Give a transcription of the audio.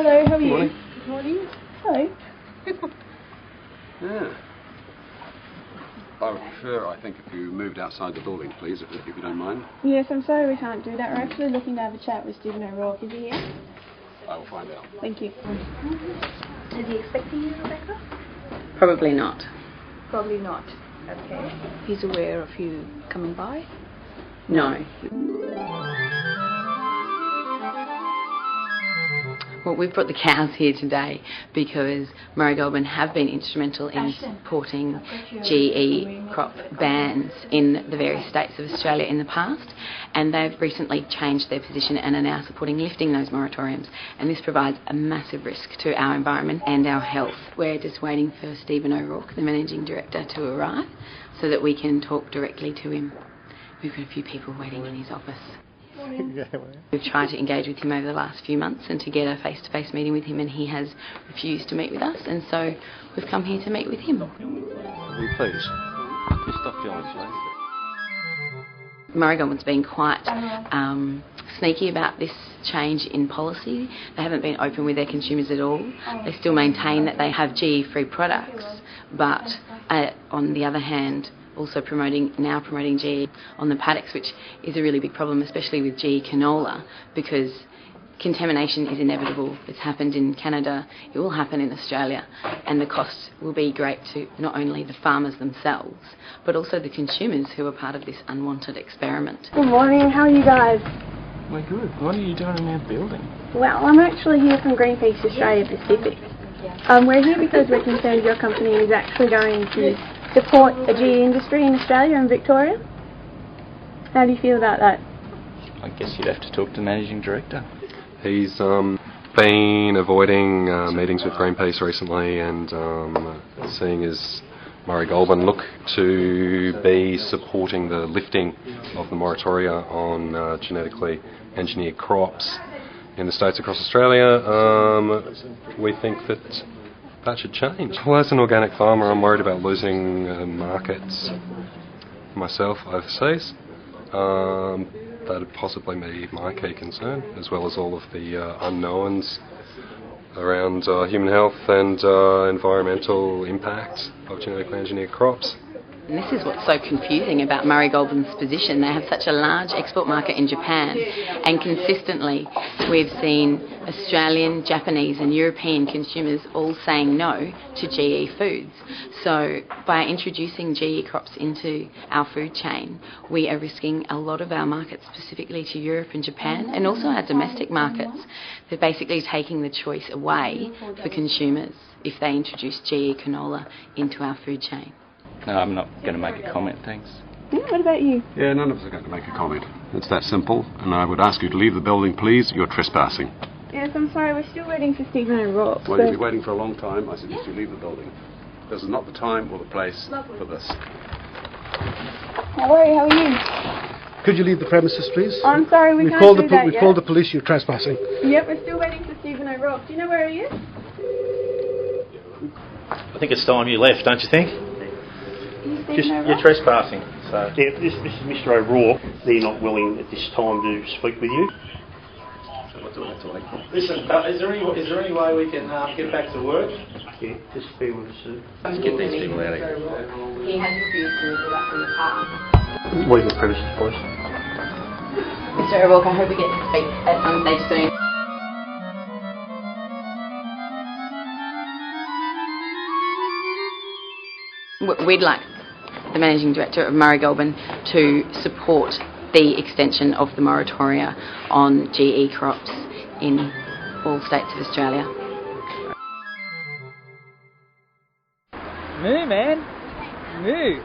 Hello, how are you? Morning. Good morning. Hello. Yeah. I would prefer, I think, if you moved outside the building, please, if you don't mind. Yes, I'm sorry we can't do that. We're actually looking to have a chat with Stephen O'Rourke. Is he here? I will find out. Thank you. Is he expecting you, Rebecca? Probably not. Probably not. Okay. He's aware of you coming by? No. Well, we've brought the cows here today because Murray Goulburn have been instrumental in supporting GE crop bans in the various states of Australia in the past, and they've recently changed their position and are now supporting lifting those moratoriums, and this provides a massive risk to our environment and our health. We're just waiting for Stephen O'Rourke, the Managing Director, to arrive so that we can talk directly to him. We've got a few people waiting in his office. We've tried to engage with him over the last few months and to get a face-to-face meeting with him, and he has refused to meet with us, and so we've come here to meet with him. Will you please? Just stop yelling, please. Murray Goulburn's been quite sneaky about this change in policy. They haven't been open with their consumers at all. They still maintain that they have GE-free products, but on the other hand, also promoting GE on the paddocks, which is a really big problem, especially with GE canola, because contamination is inevitable. It's happened in Canada, it will happen in Australia, and the cost will be great to not only the farmers themselves, but also the consumers who are part of this unwanted experiment. Good morning, how are you guys? We're good. What are you doing in our building? Well, I'm actually here from Greenpeace Australia Pacific. We're here because we're concerned your company is actually going to support a GE industry in Australia and Victoria. How do you feel about that? I guess you'd have to talk to the Managing Director. He's been avoiding meetings with Greenpeace recently, and seeing as Murray Goulburn look to be supporting the lifting of the moratoria on genetically engineered crops in the states across Australia, we think that should change. Well, as an organic farmer, I'm worried about losing markets myself overseas. That would possibly be my key concern, as well as all of the unknowns around human health and environmental impact of genetically engineered crops. And this is what's so confusing about Murray Goulburn's position. They have such a large export market in Japan, and consistently we've seen Australian, Japanese and European consumers all saying no to GE foods. So by introducing GE crops into our food chain, we are risking a lot of our markets, specifically to Europe and Japan, and also our domestic markets. They're basically taking the choice away for consumers if they introduce GE canola into our food chain. No, I'm not going to make a comment, thanks. Yeah, what about you? Yeah, none of us are going to make a comment. It's that simple, and I would ask you to leave the building, please. You're trespassing. Yes, I'm sorry, we're still waiting for Stephen O'Rourke. Well, you'll be waiting for a long time. I suggest you leave the building. This is not the time or the place for this. How are you? Could you leave the premises, please? I'm sorry, we can't do that We yet. called the police, you're trespassing. Yep, we're still waiting for Stephen O'Rourke. Do you know where he is? I think it's time you left, don't you think? You're trespassing. So. Yeah, this is Mr O'Rourke. They're not willing at this time to speak with you. Listen, is there any way we can get back to work? Yeah, just bear with us, sir. Let's get these people out of here. He has refused to move with us in the past. Leave the premises, please. Mr O'Rourke, I hope we get to speak at some stage soon. We'd like the Managing Director of Murray Goulburn to support the extension of the moratoria on GE crops in all states of Australia. Moo, man. Moo.